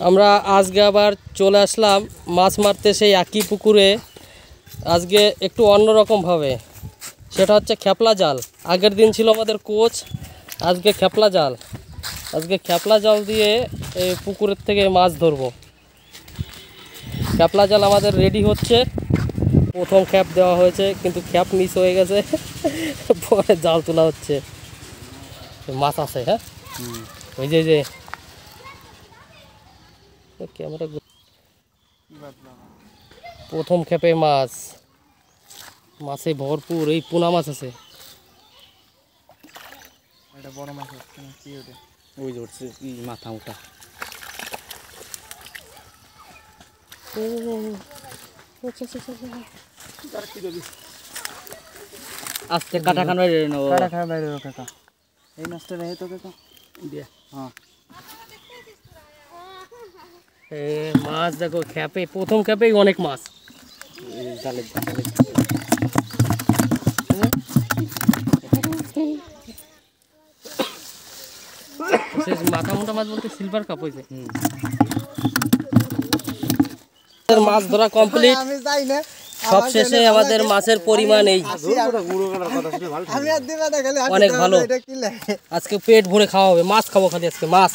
আমরা আজকে আবার চলে আসলাম মাছ মারতে সেই একই পুকুরে। আজকে একটু অন্যরকমভাবে, সেটা হচ্ছে খেপলা জাল। আগের দিন ছিল আমাদের কোচ, আজকে খেপলা জাল। আজকে খেপলা জাল দিয়ে এই পুকুরের থেকে মাছ ধরবো। খেপলা জাল আমাদের রেডি হচ্ছে। প্রথম খ্যাপ দেওয়া হয়েছে কিন্তু খ্যাপ মিস হয়ে গেছে, পরে জাল তোলা হচ্ছে। মাছ আছে, হ্যাঁ ওই যে ক্যামেরা প্রথম খেপে মাছ, মাছে ভরপুর। এই পোনা মাছ আছে, এটা বড় মাছ হচ্ছে না কি ওটা? ওই যে উঠছে মাথা উঠা। আস্তে কাটা খান বাইরে নেব, কাটা খাওয়া বাইরে রো কাকা। এই মাছটা রেখে তো কাকা দিয়ে হ্যাঁ। মাছ দেখো খেপে, প্রথম খেপেই অনেক মাছ। জালে মাথা মোটা মাছ বলতে সিলভার কাপ হয়েছে। মাছ ধরা কমপ্লিট। সব শেষে আমাদের মাছের পরিমাণ এই অনেক ভালো। আজকে পেট ভরে খাওয়া হবে, মাছ খাবো খালি আজকে মাছ।